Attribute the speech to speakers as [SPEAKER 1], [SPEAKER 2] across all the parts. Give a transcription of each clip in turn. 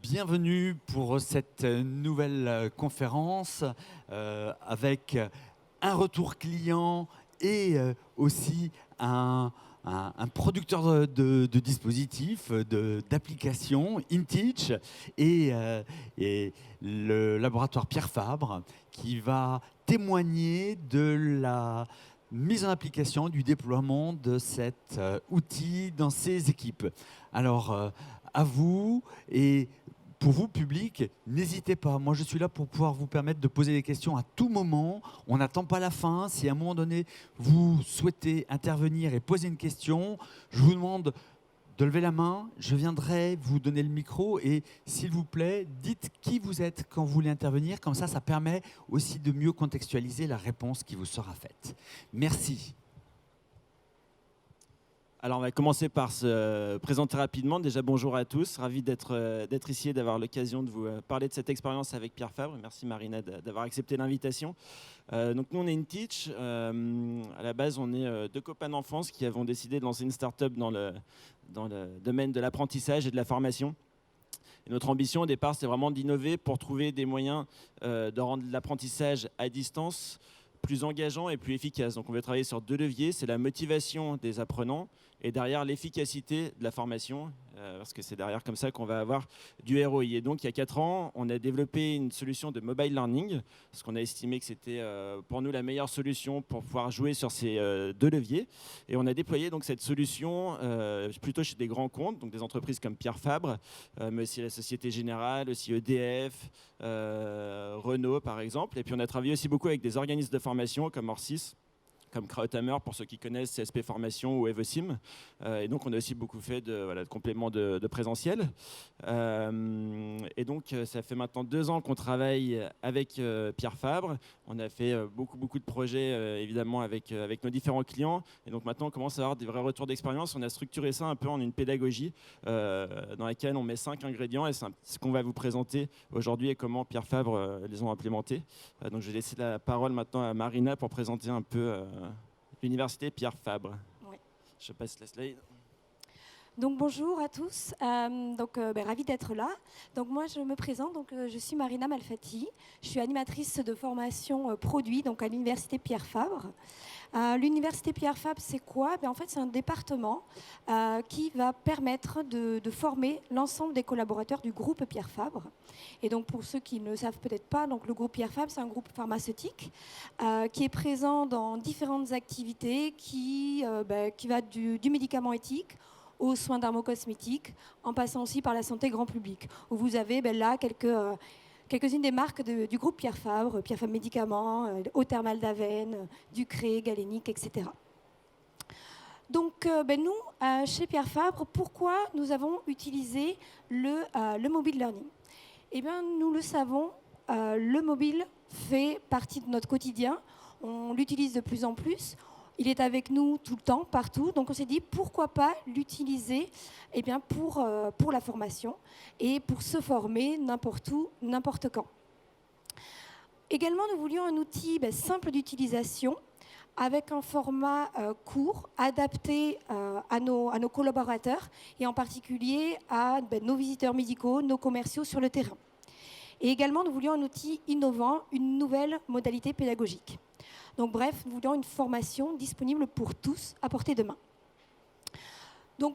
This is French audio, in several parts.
[SPEAKER 1] Bienvenue pour cette nouvelle conférence avec un retour client et aussi un producteur de dispositifs, d'applications, InTeach, et le laboratoire Pierre Fabre qui va témoigner de la mise en application, du déploiement de cet outil dans ses équipes. Alors, à vous et pour vous, public, n'hésitez pas. Moi, je suis là pour pouvoir vous permettre de poser des questions à tout moment. On n'attend pas la fin. Si à un moment donné, vous souhaitez intervenir et poser une question, je vous demande de lever la main. Je viendrai vous donner le micro. Et s'il vous plaît, dites qui vous êtes quand vous voulez intervenir. Comme ça permet aussi de mieux contextualiser la réponse qui vous sera faite. Merci.
[SPEAKER 2] Alors, on va commencer par se présenter rapidement. Déjà, bonjour à tous. Ravi d'être ici et d'avoir l'occasion de vous parler de cette expérience avec Pierre Fabre. Merci Marina d'avoir accepté l'invitation. Donc, nous, on est InTeach. À la base, on est deux copains d'enfance qui avons décidé de lancer une start-up dans le domaine de l'apprentissage et de la formation. Et notre ambition au départ, c'est vraiment d'innover pour trouver des moyens de rendre l'apprentissage à distance plus engageant et plus efficace. Donc on va travailler sur deux leviers, c'est la motivation des apprenants et derrière l'efficacité de la formation, parce que c'est derrière comme ça qu'on va avoir du ROI. Et donc il y a 4 ans, on a développé une solution de mobile learning, parce qu'on a estimé que c'était pour nous la meilleure solution pour pouvoir jouer sur ces deux leviers. Et on a déployé donc cette solution plutôt chez des grands comptes, donc des entreprises comme Pierre Fabre, mais aussi la Société Générale, aussi EDF, Renault par exemple. Et puis on a travaillé aussi beaucoup avec des organismes de formation comme Orsys, comme Krauthammer pour ceux qui connaissent, CSP Formation ou Evosim. Et donc on a aussi beaucoup fait de compléments de présentiel. Et donc ça fait maintenant 2 ans qu'on travaille avec Pierre Fabre. On a fait beaucoup de projets évidemment avec nos différents clients. Et donc maintenant on commence à avoir des vrais retours d'expérience. On a structuré ça un peu en une pédagogie dans laquelle on met 5 ingrédients. Et c'est ce qu'on va vous présenter aujourd'hui et comment Pierre Fabre les ont implémentés. Donc je vais laisser la parole maintenant à Marina pour présenter un peu l'université Pierre Fabre.
[SPEAKER 3] Oui.
[SPEAKER 2] Je passe la slide.
[SPEAKER 3] Donc bonjour à tous, ravie d'être là. Donc moi je me présente, je suis Marina Malfatti, je suis animatrice de formation produit donc à l'université Pierre Fabre. L'université Pierre Fabre c'est quoi? En fait c'est un département qui va permettre de former l'ensemble des collaborateurs du groupe Pierre Fabre. Et donc pour ceux qui ne savent peut-être pas, donc le groupe Pierre Fabre c'est un groupe pharmaceutique qui est présent dans différentes activités qui va du médicament éthique aux soins dermocosmétiques, en passant aussi par la santé grand public, où vous avez là quelques-unes des marques du groupe Pierre Fabre Médicaments, Eau Thermale d'Avène, Ducré, Galénic, etc. Donc nous, chez Pierre Fabre, pourquoi nous avons utilisé le mobile learning? Eh bien, nous le savons, le mobile fait partie de notre quotidien, on l'utilise de plus en plus. Il est avec nous tout le temps, partout. Donc on s'est dit, pourquoi pas l'utiliser pour la formation et pour se former n'importe où, n'importe quand. Également, nous voulions un outil simple d'utilisation avec un format court, adapté à nos collaborateurs et en particulier à nos visiteurs médicaux, nos commerciaux sur le terrain. Et également, nous voulions un outil innovant, une nouvelle modalité pédagogique. Donc bref, nous voulions une formation disponible pour tous à portée de main. Donc,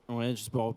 [SPEAKER 2] ouais, juste pour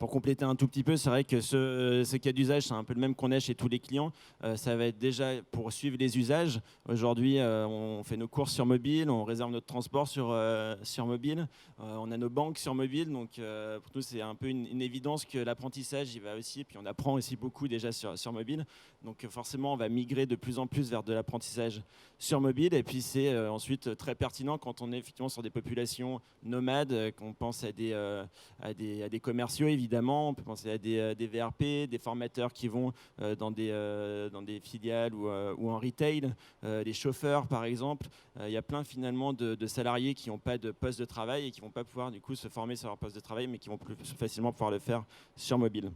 [SPEAKER 2] compléter un tout petit peu, c'est vrai que ce cas d'usage, c'est un peu le même qu'on a chez tous les clients. Ça va être déjà pour suivre les usages. Aujourd'hui, on fait nos courses sur mobile, on réserve notre transport sur mobile, on a nos banques sur mobile. Donc pour nous, c'est un peu une évidence que l'apprentissage, il va aussi, et puis on apprend aussi beaucoup déjà sur mobile. Donc forcément, on va migrer de plus en plus vers de l'apprentissage sur mobile. Et puis c'est ensuite très pertinent quand on est effectivement sur des populations nomades, qu'on pense à des commerciaux évidemment, on peut penser à des VRP, des formateurs qui vont dans des filiales ou en retail, les chauffeurs par exemple. Il y a plein finalement de salariés qui n'ont pas de poste de travail et qui ne vont pas pouvoir du coup se former sur leur poste de travail, mais qui vont plus facilement pouvoir le faire sur mobile.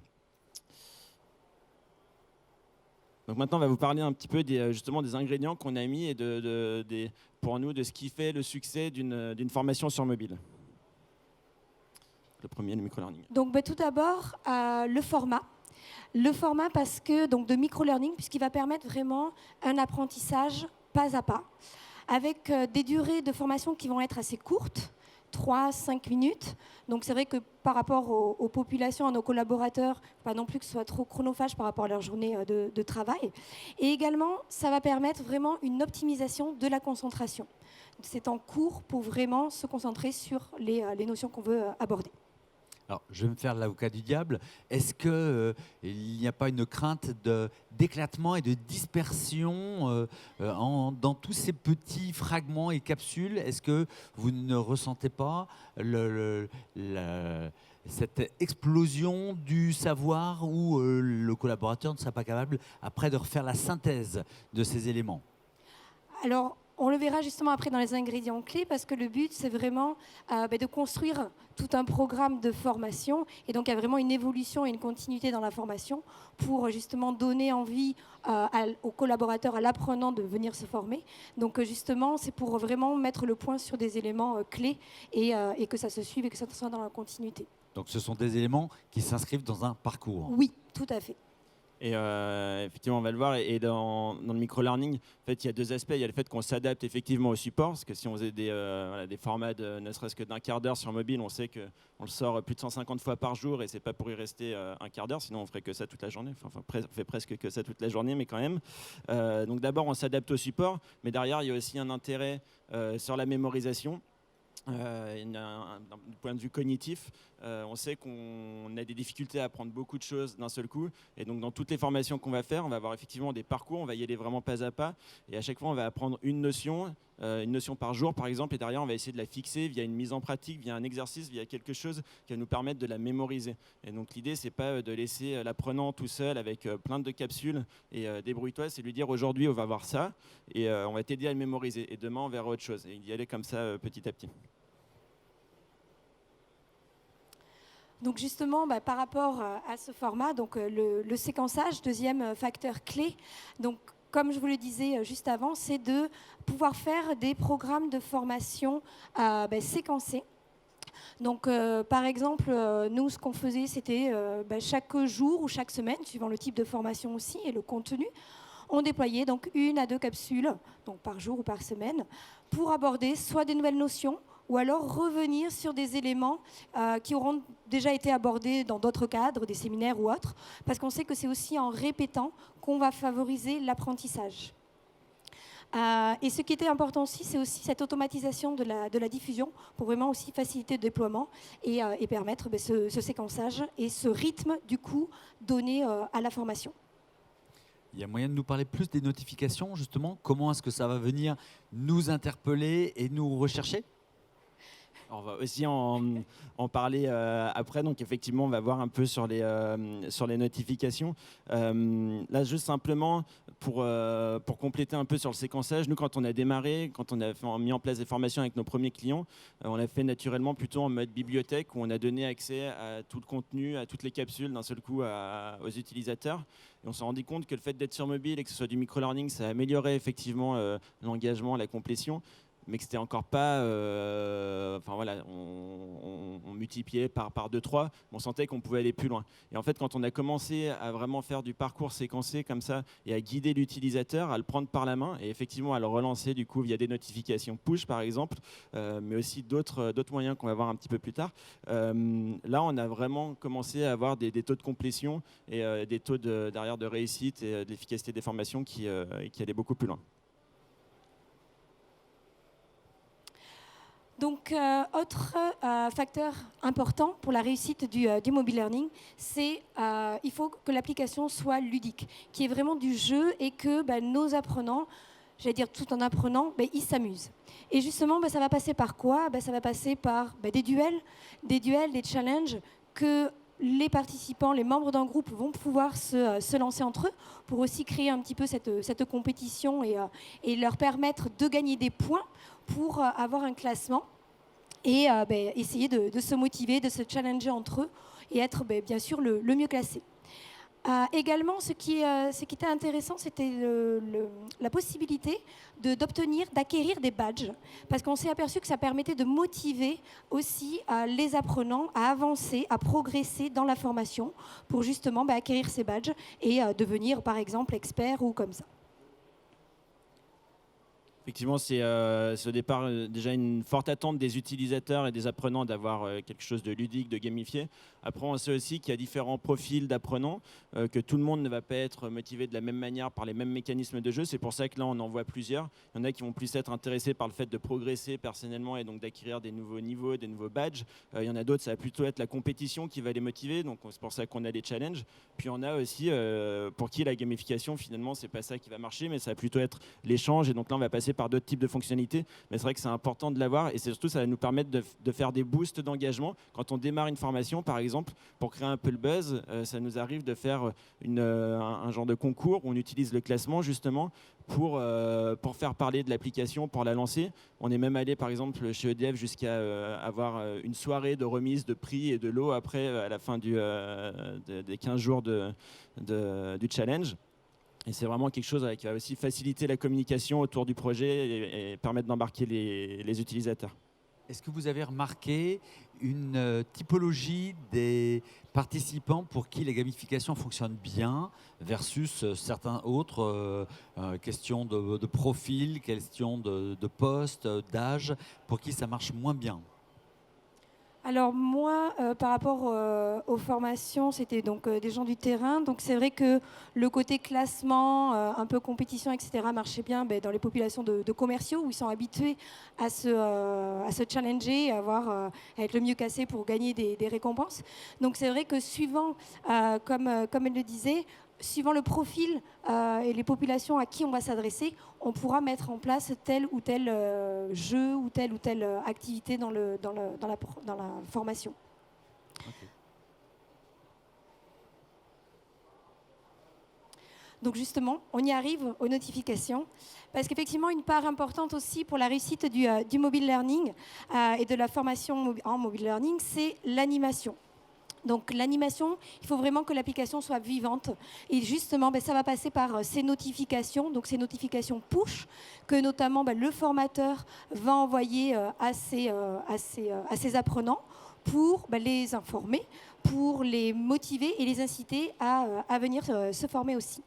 [SPEAKER 2] Donc maintenant, on va vous parler un petit peu justement des ingrédients qu'on a mis et pour nous de ce qui fait le succès d'une formation sur mobile. le premier, le micro-learning.
[SPEAKER 3] Donc tout d'abord, le format. Le format parce que, donc, de micro-learning, puisqu'il va permettre vraiment un apprentissage pas à pas, avec des durées de formation qui vont être assez courtes, 3-5 minutes. Donc c'est vrai que par rapport aux populations, à nos collaborateurs, pas non plus que ce soit trop chronophage par rapport à leur journée de travail. Et également, ça va permettre vraiment une optimisation de la concentration. C'est en cours pour vraiment se concentrer sur les notions qu'on veut aborder.
[SPEAKER 1] Alors, je vais me faire l'avocat du diable. Est-ce qu'il n'y a pas une crainte d'éclatement et de dispersion dans tous ces petits fragments et capsules? Est-ce que vous ne ressentez pas cette explosion du savoir où le collaborateur ne sera pas capable après de refaire la synthèse de ces éléments?
[SPEAKER 3] Alors, on le verra justement après dans les ingrédients clés parce que le but, c'est vraiment de construire tout un programme de formation. Et donc, il y a vraiment une évolution et une continuité dans la formation pour justement donner envie aux collaborateurs, à l'apprenant de venir se former. Donc, justement, c'est pour vraiment mettre le point sur des éléments clés et que ça se suive et que ça soit dans la continuité.
[SPEAKER 1] Donc, ce sont des éléments qui s'inscrivent dans un parcours.
[SPEAKER 3] Oui, tout à fait.
[SPEAKER 2] Et effectivement, on va le voir. Et dans le micro-learning, en fait, il y a deux aspects. Il y a le fait qu'on s'adapte effectivement au support. Parce que si on faisait des formats ne serait-ce que d'un quart d'heure sur mobile, on sait qu'on le sort plus de 150 fois par jour et c'est pas pour y rester un quart d'heure. Sinon, on ferait que ça toute la journée. Enfin, on fait presque que ça toute la journée, mais quand même. Donc d'abord, on s'adapte au support. Mais derrière, il y a aussi un intérêt sur la mémorisation. D'un point de vue cognitif, on sait qu'on a des difficultés à apprendre beaucoup de choses d'un seul coup. Et donc, dans toutes les formations qu'on va faire, on va avoir effectivement des parcours, on va y aller vraiment pas à pas. Et à chaque fois, on va apprendre une notion par jour, par exemple. Et derrière, on va essayer de la fixer via une mise en pratique, via un exercice, via quelque chose qui va nous permettre de la mémoriser. Et donc, l'idée, c'est pas de laisser l'apprenant tout seul avec plein de capsules et débrouille-toi. C'est lui dire aujourd'hui, on va voir ça et on va t'aider à le mémoriser. Et demain, on verra autre chose. Et y aller comme ça petit à petit.
[SPEAKER 3] Donc justement, par rapport à ce format, donc, le séquençage, deuxième facteur clé, donc, comme je vous le disais juste avant, c'est de pouvoir faire des programmes de formation séquencés. Donc, par exemple, nous, ce qu'on faisait, c'était chaque jour ou chaque semaine, suivant le type de formation aussi et le contenu, on déployait donc 1 à 2 capsules, donc par jour ou par semaine, pour aborder soit des nouvelles notions, ou alors revenir sur des éléments qui auront déjà été abordés dans d'autres cadres, des séminaires ou autres, parce qu'on sait que c'est aussi en répétant qu'on va favoriser l'apprentissage. Et ce qui était important aussi, c'est aussi cette automatisation de la diffusion pour vraiment aussi faciliter le déploiement et permettre ce séquençage et ce rythme du coup donné à la formation.
[SPEAKER 1] Il y a moyen de nous parler plus des notifications, justement. Comment est-ce que ça va venir nous interpeller et nous rechercher ?
[SPEAKER 2] On va aussi en parler après. Donc effectivement, on va voir un peu sur les notifications. Là, juste simplement pour compléter un peu sur le séquençage, nous, quand on a démarré, quand on a mis en place des formations avec nos premiers clients, on l'a fait naturellement plutôt en mode bibliothèque où on a donné accès à tout le contenu, à toutes les capsules d'un seul coup aux utilisateurs. Et on s'est rendu compte que le fait d'être sur mobile et que ce soit du micro-learning, ça améliorait effectivement l'engagement, la complétion, mais que c'était encore pas... on multipliait par 2-3, on sentait qu'on pouvait aller plus loin. Et en fait, quand on a commencé à vraiment faire du parcours séquencé comme ça et à guider l'utilisateur, à le prendre par la main et effectivement à le relancer du coup via des notifications push par exemple, mais aussi d'autres moyens qu'on va voir un petit peu plus tard, là on a vraiment commencé à avoir des taux de complétion et des taux derrière de réussite et de l'efficacité des formations qui allaient beaucoup plus loin.
[SPEAKER 3] Donc, autre facteur important pour la réussite du mobile learning, c'est il faut que l'application soit ludique, qu'il y ait vraiment du jeu et que nos apprenants, j'allais dire tout en apprenant, ils s'amusent. Et justement, ça va passer par quoi ? Ça va passer par des duels, des challenges que les participants, les membres d'un groupe vont pouvoir se lancer entre eux pour aussi créer un petit peu cette compétition et leur permettre de gagner des points pour avoir un classement et essayer de se motiver, de se challenger entre eux et être bien sûr le mieux classé. Également, ce qui était intéressant, c'était la possibilité d'acquérir des badges, parce qu'on s'est aperçu que ça permettait de motiver aussi les apprenants à avancer, à progresser dans la formation, pour justement acquérir ces badges et devenir, par exemple, expert ou comme ça.
[SPEAKER 2] Effectivement, c'est au départ déjà une forte attente des utilisateurs et des apprenants d'avoir quelque chose de ludique, de gamifié. Après, on sait aussi qu'il y a différents profils d'apprenants, que tout le monde ne va pas être motivé de la même manière par les mêmes mécanismes de jeu. C'est pour ça que là, on en voit plusieurs. Il y en a qui vont plus être intéressés par le fait de progresser personnellement et donc d'acquérir des nouveaux niveaux, des nouveaux badges. Il y en a d'autres, ça va plutôt être la compétition qui va les motiver. Donc, c'est pour ça qu'on a les challenges. Puis, on a aussi pour qui la gamification, finalement, c'est pas ça qui va marcher, mais ça va plutôt être l'échange. Et donc là, on va passer par d'autres types de fonctionnalités, mais c'est vrai que c'est important de l'avoir et c'est surtout ça va nous permettre de faire des boosts d'engagement. Quand on démarre une formation, par exemple, pour créer un peu le buzz, ça nous arrive de faire un genre de concours où on utilise le classement justement pour faire parler de l'application, pour la lancer. On est même allé, par exemple, chez EDF jusqu'à avoir une soirée de remise de prix et de lots après, à la fin des 15 jours du challenge. Et c'est vraiment quelque chose qui va aussi faciliter la communication autour du projet et permettre d'embarquer les utilisateurs.
[SPEAKER 1] Est-ce que vous avez remarqué une typologie des participants pour qui la gamification fonctionne bien versus certains autres questions de profil, questions de poste, d'âge, pour qui ça marche moins bien?
[SPEAKER 3] Alors moi, par rapport aux formations, c'était donc des gens du terrain. Donc c'est vrai que le côté classement, un peu compétition, etc. marchait bien dans les populations de commerciaux où ils sont habitués à se challenger, à être le mieux cassé pour gagner des récompenses. Donc c'est vrai que suivant, comme elle le disait, suivant le profil et les populations à qui on va s'adresser, on pourra mettre en place tel ou tel jeu ou telle activité dans la formation.
[SPEAKER 1] Okay.
[SPEAKER 3] Donc justement, on y arrive aux notifications, parce qu'effectivement, une part importante aussi pour la réussite du mobile learning et de la formation en mobile learning, c'est l'animation. Donc l'animation, il faut vraiment que l'application soit vivante. Et justement, ça va passer par ces notifications, donc ces notifications push, que notamment le formateur va envoyer à ses apprenants pour les informer, pour les motiver et les inciter à venir se former aussi.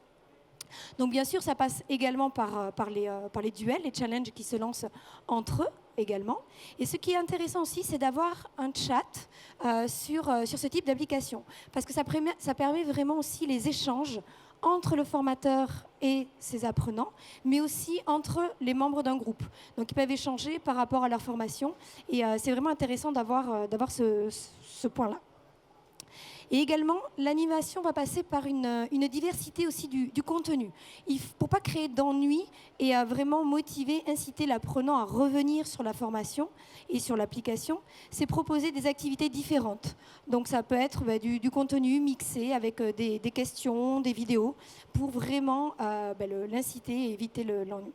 [SPEAKER 3] Donc bien sûr, ça passe également par les duels, les challenges qui se lancent entre eux également. Et ce qui est intéressant aussi, c'est d'avoir un chat sur ce type d'application, parce que ça permet vraiment aussi les échanges entre le formateur et ses apprenants, mais aussi entre les membres d'un groupe. Donc ils peuvent échanger par rapport à leur formation, et c'est vraiment intéressant d'avoir ce point-là. Et également, l'animation va passer par une diversité aussi du contenu. Pour ne pas créer d'ennui et à vraiment motiver, inciter l'apprenant à revenir sur la formation et sur l'application, c'est proposer des activités différentes. Donc ça peut être du contenu mixé avec des questions, des vidéos, pour vraiment l'inciter et éviter l'ennui.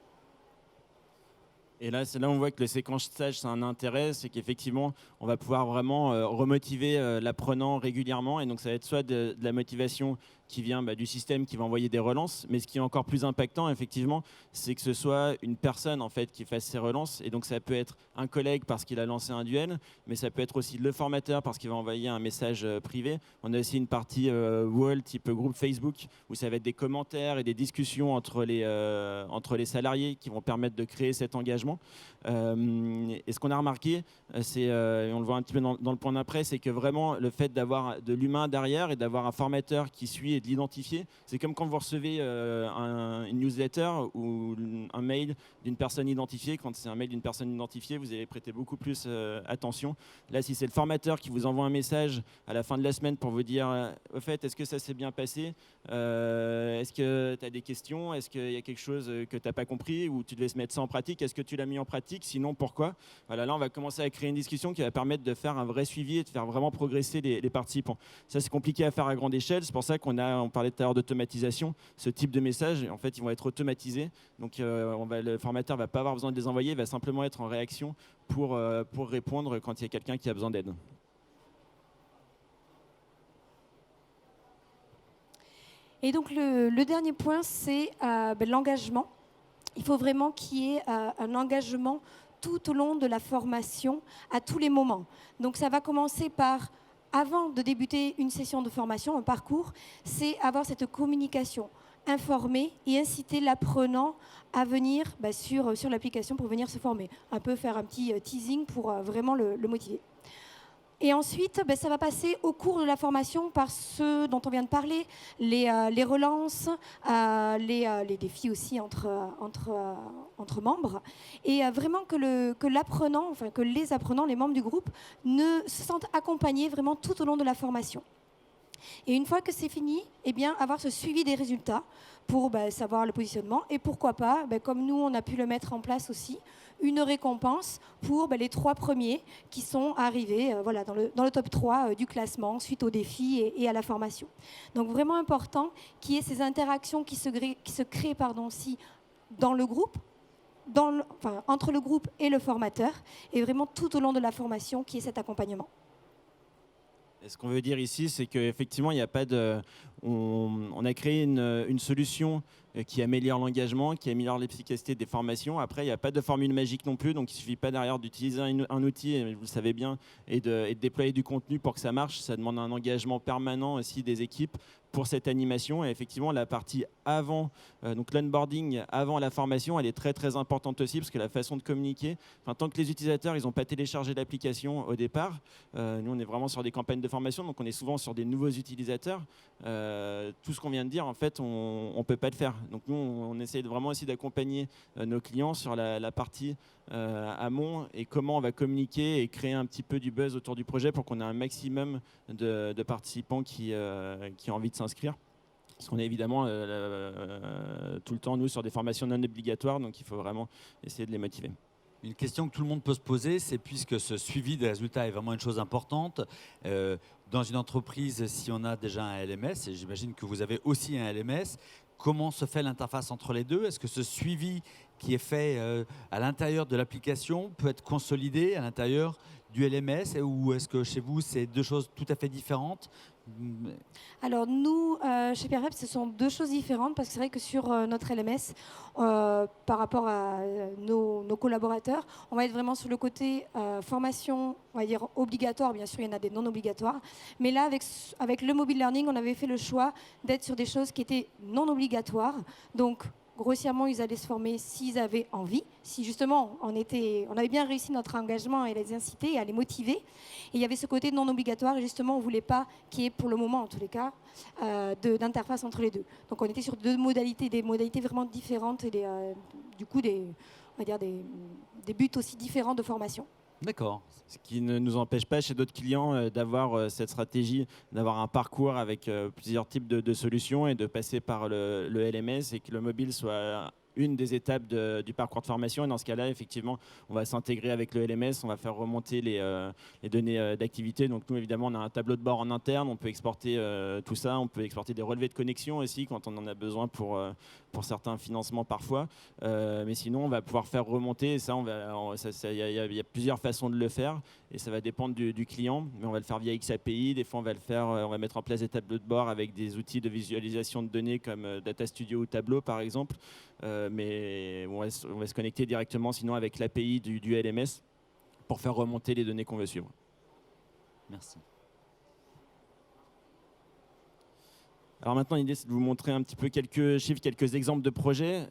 [SPEAKER 2] Et là, c'est là où on voit que le séquençage, c'est un intérêt, c'est qu'effectivement, on va pouvoir vraiment remotiver l'apprenant régulièrement. Et donc, ça va être soit de la motivation qui vient du système qui va envoyer des relances, mais ce qui est encore plus impactant, effectivement, c'est que ce soit une personne en fait qui fasse ces relances. Et donc, ça peut être un collègue parce qu'il a lancé un duel, mais ça peut être aussi le formateur parce qu'il va envoyer un message privé. On a aussi une partie wall type groupe Facebook où ça va être des commentaires et des discussions entre les salariés qui vont permettre de créer cet engagement. Et ce qu'on a remarqué, c'est, on le voit un petit peu dans le point d'après, c'est que vraiment le fait d'avoir de l'humain derrière et d'avoir un formateur qui suit et de l'identifier, c'est comme quand vous recevez une newsletter ou un mail d'une personne identifiée. Quand c'est un mail d'une personne identifiée, vous allez prêter beaucoup plus attention. Là, si c'est le formateur qui vous envoie un message à la fin de la semaine pour vous dire au fait, est-ce que ça s'est bien passé, est-ce que tu as des questions, est-ce qu'il y a quelque chose que tu n'as pas compris ou tu devais se mettre ça en pratique, est-ce que tu l'as mis en pratique, sinon pourquoi? Voilà, là on va commencer à créer une discussion qui va permettre de faire un vrai suivi et de faire vraiment progresser les participants. Ça, c'est compliqué à faire à grande échelle, c'est pour ça on parlait tout à l'heure d'automatisation. Ce type de messages, en fait, ils vont être automatisés. Donc, le formateur ne va pas avoir besoin de les envoyer, il va simplement être en réaction pour répondre quand il y a quelqu'un qui a besoin d'aide.
[SPEAKER 3] Et donc le dernier point, c'est l'engagement. Il faut vraiment qu'il y ait un engagement tout au long de la formation, à tous les moments. Donc ça va commencer par, avant de débuter une session de formation, un parcours, c'est avoir cette communication, informer et inciter l'apprenant à venir sur l'application pour venir se former. Un peu faire un petit teasing pour vraiment le motiver. Et ensuite, ça va passer au cours de la formation par ce dont on vient de parler, les relances, les défis aussi entre membres. Et vraiment que l'apprenant, enfin que les apprenants, les membres du groupe, se sentent accompagnés vraiment tout au long de la formation. Et une fois que c'est fini, eh bien, avoir ce suivi des résultats pour savoir le positionnement. Et pourquoi pas, comme nous, on a pu le mettre en place aussi, une récompense pour les 3 premiers qui sont arrivés dans le top 3 du classement suite aux défis et à la formation. Donc vraiment important qu'il y ait ces interactions qui se créent aussi dans le groupe, entre le groupe et le formateur, et vraiment tout au long de la formation qu'il y ait cet accompagnement.
[SPEAKER 2] Et ce qu'on veut dire ici, c'est qu'effectivement, il n'y a pas de... On a créé une solution qui améliore l'engagement, qui améliore l'efficacité des formations. Après, il n'y a pas de formule magique non plus, donc il ne suffit pas derrière d'utiliser un outil, vous le savez bien, et de déployer du contenu pour que ça marche. Ça demande un engagement permanent aussi des équipes pour cette animation. Et effectivement, la partie avant, donc l'onboarding avant la formation, elle est très très importante aussi, parce que la façon de communiquer, tant que les utilisateurs ils n'ont pas téléchargé l'application au départ, nous on est vraiment sur des campagnes de formation, donc on est souvent sur des nouveaux utilisateurs. Tout ce qu'on vient de dire, en fait, on ne peut pas le faire. Donc nous, on essaie vraiment aussi d'accompagner nos clients sur la partie amont et comment on va communiquer et créer un petit peu du buzz autour du projet pour qu'on ait un maximum de participants qui ont envie de s'inscrire. Parce qu'on est évidemment tout le temps, nous, sur des formations non obligatoires, donc il faut vraiment essayer de les motiver.
[SPEAKER 1] Une question que tout le monde peut se poser, c'est puisque ce suivi des résultats est vraiment une chose importante, dans une entreprise, si on a déjà un LMS, et j'imagine que vous avez aussi un LMS, comment se fait l'interface entre les deux? Est-ce que ce suivi qui est fait à l'intérieur de l'application peut être consolidé à l'intérieur du LMS, ou est-ce que chez vous, c'est 2 choses tout à fait différentes?
[SPEAKER 3] Alors nous, chez Pierre Fab, ce sont 2 choses différentes, parce que c'est vrai que sur notre LMS, par rapport à nos collaborateurs, on va être vraiment sur le côté formation, on va dire obligatoire. Bien sûr, il y en a des non obligatoires, mais là, avec le mobile learning, on avait fait le choix d'être sur des choses qui étaient non obligatoires. Donc grossièrement, ils allaient se former s'ils avaient envie, si justement on avait bien réussi notre engagement et les inciter et à les motiver. Et il y avait ce côté non obligatoire, et justement on ne voulait pas qu'il y ait, pour le moment en tous les cas, d'interface entre les deux. Donc on était sur des modalités vraiment différentes, et du coup on va dire des buts aussi différents de formation.
[SPEAKER 1] D'accord.
[SPEAKER 2] Ce qui ne nous empêche pas chez d'autres clients d'avoir cette stratégie, d'avoir un parcours avec plusieurs types de solutions et de passer par le LMS, et que le mobile soit une des étapes du parcours de formation. Et dans ce cas-là, effectivement, on va s'intégrer avec le LMS, on va faire remonter les données d'activité. Donc nous, évidemment, on a un tableau de bord en interne, on peut exporter tout ça, on peut exporter des relevés de connexion aussi quand on en a besoin pour certains financements parfois. Mais sinon, on va pouvoir faire remonter, et ça, il y a plusieurs façons de le faire, et ça va dépendre du client. Mais on va le faire via XAPI, des fois on va mettre en place des tableaux de bord avec des outils de visualisation de données comme Data Studio ou Tableau par exemple. Mais on va se connecter directement sinon avec l'API du LMS pour faire remonter les données qu'on veut suivre.
[SPEAKER 1] Merci.
[SPEAKER 2] Alors maintenant, l'idée, c'est de vous montrer un petit peu quelques chiffres, quelques exemples de projets.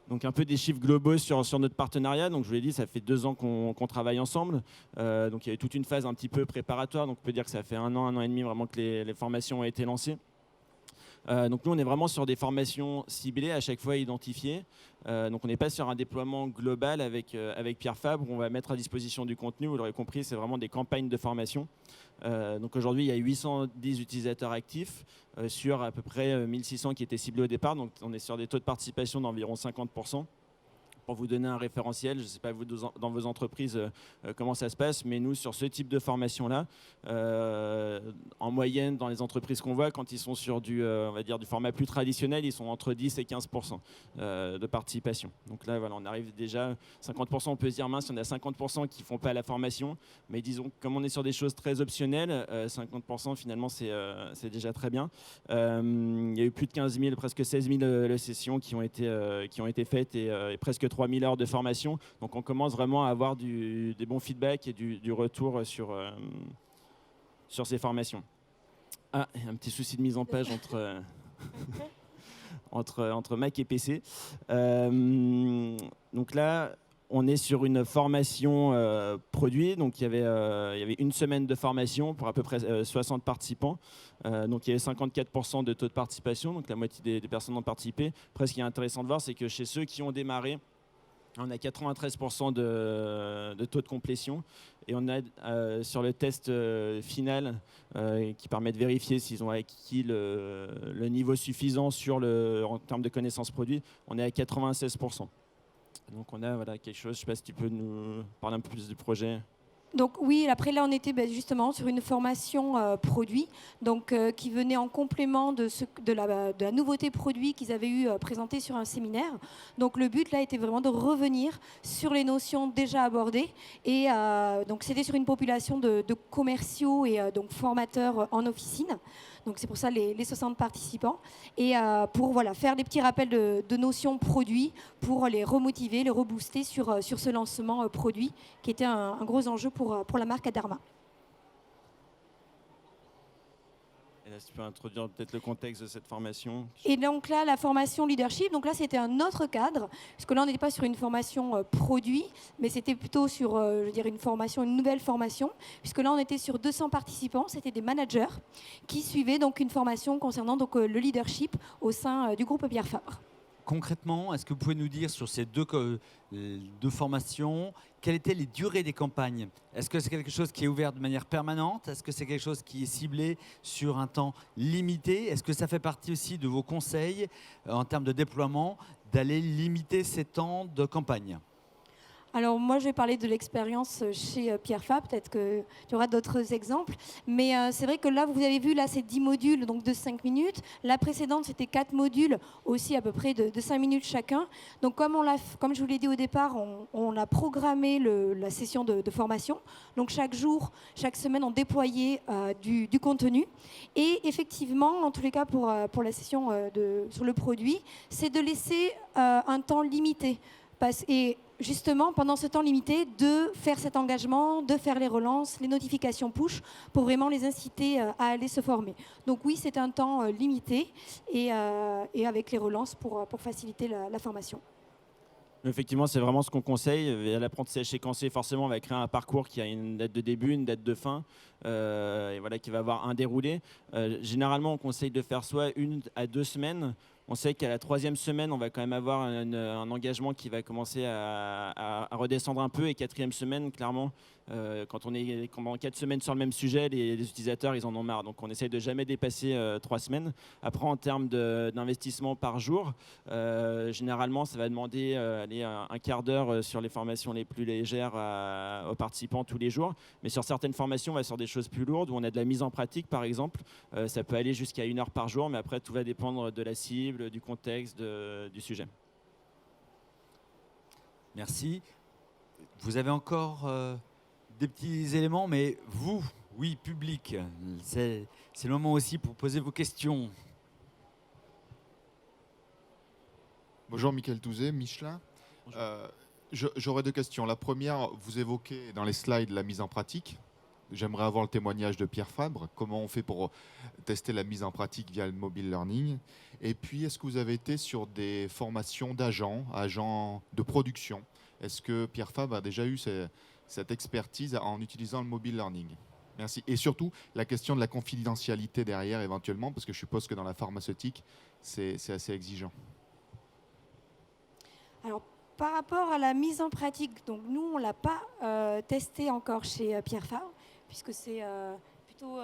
[SPEAKER 2] Donc un peu des chiffres globaux sur notre partenariat. Donc je vous l'ai dit, ça fait 2 ans qu'on travaille ensemble. Donc il y avait toute une phase un petit peu préparatoire. Donc on peut dire que ça fait 1 an et demi vraiment que les formations ont été lancées. Donc nous, on est vraiment sur des formations ciblées, à chaque fois identifiées. Donc on n'est pas sur un déploiement global avec Pierre Fabre où on va mettre à disposition du contenu. Vous l'aurez compris, c'est vraiment des campagnes de formation. Donc aujourd'hui, il y a 810 utilisateurs actifs sur à peu près 1600 qui étaient ciblés au départ. Donc on est sur des taux de participation d'environ 50%. Pour vous donner un référentiel, je ne sais pas vous dans vos entreprises comment ça se passe, mais nous sur ce type de formation-là, en moyenne dans les entreprises qu'on voit, quand ils sont sur on va dire du format plus traditionnel, ils sont entre 10 et 15% de participation. Donc là, voilà, on arrive déjà 50%. On peut se dire mince, on a 50% qui ne font pas la formation, mais disons comme on est sur des choses très optionnelles, 50% finalement c'est déjà très bien. Il y a eu plus de 15 000, presque 16 000 sessions qui ont été faites et presque 3 000 heures de formation. Donc on commence vraiment à avoir des bons feedbacks et du retour sur ces formations. Ah, un petit souci de mise en page entre Mac et PC. Donc là, on est sur une formation produit. Donc il y avait une semaine de formation pour à peu près 60 participants. Donc il y avait 54% de taux de participation, donc la moitié des personnes ont participé. Après, ce qui est intéressant de voir, c'est que chez ceux qui ont démarré, on a 93% de taux de complétion et on a sur le test final qui permet de vérifier s'ils ont acquis le niveau suffisant en termes de connaissances produits, on est à 96%. Donc on a quelque chose, je ne sais pas si tu peux nous parler un peu plus du projet.
[SPEAKER 3] Donc oui, après là on était justement sur une formation produit, donc qui venait en complément de la nouveauté produit qu'ils avaient eu présentée sur un séminaire. Donc le but là était vraiment de revenir sur les notions déjà abordées et donc c'était sur une population de commerciaux et donc formateurs en officine. Donc c'est pour ça les 60 participants. Et pour faire des petits rappels de notions produits, pour les remotiver, les rebooster sur ce lancement produit, qui était un gros enjeu pour la marque Aderma.
[SPEAKER 2] Et là, si tu peux introduire peut-être le contexte de cette formation.
[SPEAKER 3] Et donc là, la formation leadership, donc là c'était un autre cadre, puisque là on n'était pas sur une formation produit, mais c'était plutôt sur, une nouvelle formation, puisque là on était sur 200 participants, c'était des managers qui suivaient donc une formation concernant donc le leadership au sein du groupe Pierre Fabre.
[SPEAKER 1] Concrètement, est-ce que vous pouvez nous dire sur ces deux formations, quelles étaient les durées des campagnes? Est-ce que c'est quelque chose qui est ouvert de manière permanente? Est-ce que c'est quelque chose qui est ciblé sur un temps limité? Est-ce que ça fait partie aussi de vos conseils en termes de déploiement d'aller limiter ces temps de campagne?
[SPEAKER 3] Alors moi, je vais parler de l'expérience chez Pierre Fabre, peut-être qu'il y aura d'autres exemples. Mais c'est vrai que là, vous avez vu, là, c'est 10 modules donc de 5 minutes. La précédente, c'était 4 modules, aussi à peu près de 5 minutes chacun. Donc comme je vous l'ai dit au départ, on a programmé la session de formation. Donc chaque jour, chaque semaine, on déployait du contenu. Et effectivement, en tous les cas, pour la session sur le produit, c'est de laisser un temps limité. Et justement, pendant ce temps limité, de faire cet engagement, de faire les relances, les notifications push, pour vraiment les inciter à aller se former. Donc oui, c'est un temps limité et avec les relances pour faciliter la formation.
[SPEAKER 2] Effectivement, c'est vraiment ce qu'on conseille. L'apprentissage séquencé, forcément, on va créer un parcours qui a une date de début, une date de fin, et qui va avoir un déroulé. Généralement, on conseille de faire soit 1 à 2 semaines. On sait qu'à la 3e semaine, on va quand même avoir un engagement qui va commencer à redescendre un peu. Et 4e semaine, clairement, quand on est pendant 4 semaines sur le même sujet, les utilisateurs, ils en ont marre. Donc, on essaye de jamais dépasser 3 semaines. Après, en termes d'investissement par jour, généralement, ça va demander un quart d'heure sur les formations les plus légères aux participants tous les jours. Mais sur certaines formations, on va sur des choses plus lourdes, où on a de la mise en pratique, par exemple. Ça peut aller jusqu'à 1 heure par jour, mais après, tout va dépendre de la cible, du contexte, du sujet.
[SPEAKER 1] Merci. Vous avez encore des petits éléments, mais vous, oui, public, c'est le moment aussi pour poser vos questions.
[SPEAKER 4] Bonjour, Michael Touzé, Michelin. J'aurais 2 questions. La première, vous évoquez dans les slides la mise en pratique. J'aimerais avoir le témoignage de Pierre Fabre. Comment on fait pour tester la mise en pratique via le mobile learning? Et puis, est-ce que vous avez été sur des formations agents de production? Est-ce que Pierre Fabre a déjà eu cette expertise en utilisant le mobile learning? Merci. Et surtout, la question de la confidentialité derrière, éventuellement, parce que je suppose que dans la pharmaceutique, c'est assez exigeant.
[SPEAKER 3] Alors, par rapport à la mise en pratique, donc nous, on ne l'a pas testé encore chez Pierre Fabre, puisque c'est plutôt,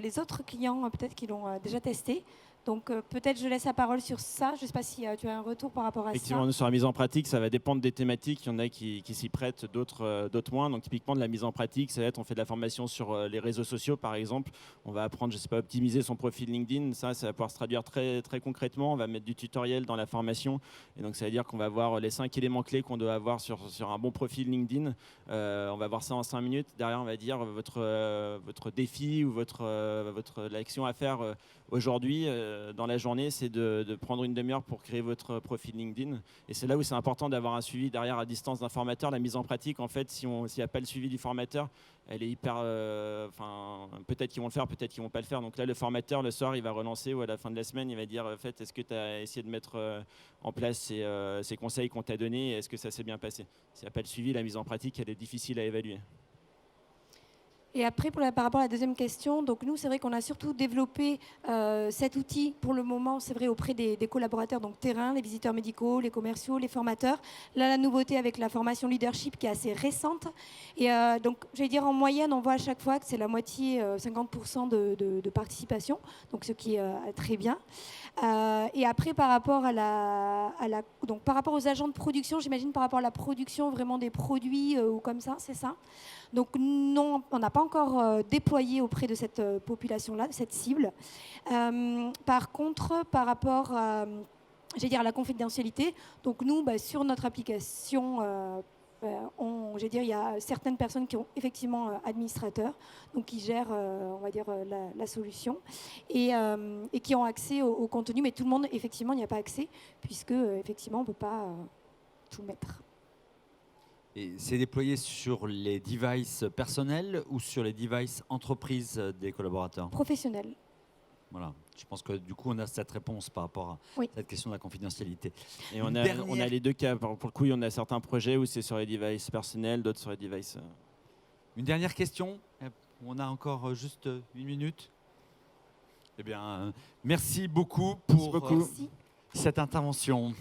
[SPEAKER 3] les autres clients peut-être qui l'ont déjà testé. Donc peut-être je laisse la parole sur ça. Je ne sais pas si tu as un retour par rapport à
[SPEAKER 2] Effectivement,
[SPEAKER 3] ça.
[SPEAKER 2] nous, sur la mise en pratique, ça va dépendre des thématiques. Il y en a qui s'y prêtent, d'autres moins. Donc, typiquement, de la mise en pratique, ça va être, on fait de la formation sur les réseaux sociaux, par exemple. On va apprendre, je sais pas, optimiser son profil LinkedIn. Ça va pouvoir se traduire très, très concrètement. On va mettre du tutoriel dans la formation. Et donc, ça veut dire qu'on va voir les 5 éléments clés qu'on doit avoir sur un bon profil LinkedIn. On va voir ça en 5 minutes. Derrière, on va dire votre défi ou l'action à faire aujourd'hui, dans la journée, c'est de prendre une demi-heure pour créer votre profil LinkedIn. Et c'est là où c'est important d'avoir un suivi derrière à distance d'un formateur. La mise en pratique, en fait, s'il n'y a pas le suivi du formateur, elle est hyper... peut-être qu'ils vont le faire, peut-être qu'ils ne vont pas le faire. Donc là, le formateur, le soir, il va relancer ou à la fin de la semaine, il va dire, en fait, est-ce que tu as essayé de mettre en place ces conseils qu'on t'a donnés? Est-ce que ça s'est bien passé? S'il n'y a pas le suivi, la mise en pratique, elle est difficile à évaluer.
[SPEAKER 3] Et après, par rapport à la deuxième question, donc nous, c'est vrai qu'on a surtout développé cet outil pour le moment, c'est vrai, auprès des collaborateurs, donc terrain, les visiteurs médicaux, les commerciaux, les formateurs. Là, la nouveauté avec la formation leadership qui est assez récente. Et donc, je vais dire en moyenne, on voit à chaque fois que c'est la moitié, 50% de participation, donc ce qui est très bien. Et après, par rapport donc par rapport aux agents de production, j'imagine par rapport à la production vraiment des produits ou comme ça, c'est ça? Donc non, on n'a pas encore déployé auprès de cette population-là, de cette cible. Par contre, par rapport à, à la confidentialité, donc nous, sur notre application, il y a certaines personnes qui ont effectivement administrateurs, donc qui gèrent, on va dire, la solution, et qui ont accès au contenu, mais tout le monde, effectivement, n'y a pas accès, puisque, effectivement, on ne peut pas tout mettre.
[SPEAKER 1] Et c'est déployé sur les devices personnels ou sur les devices entreprises des collaborateurs?
[SPEAKER 3] Professionnel.
[SPEAKER 1] Voilà. Je pense que du coup, on a cette réponse par rapport à cette question de la confidentialité.
[SPEAKER 2] Et on a les deux cas. Pour le coup, on a certains projets où c'est sur les devices personnels, d'autres sur les devices...
[SPEAKER 1] Une dernière question. On a encore juste 1 minute. Eh bien, merci beaucoup pour cette intervention.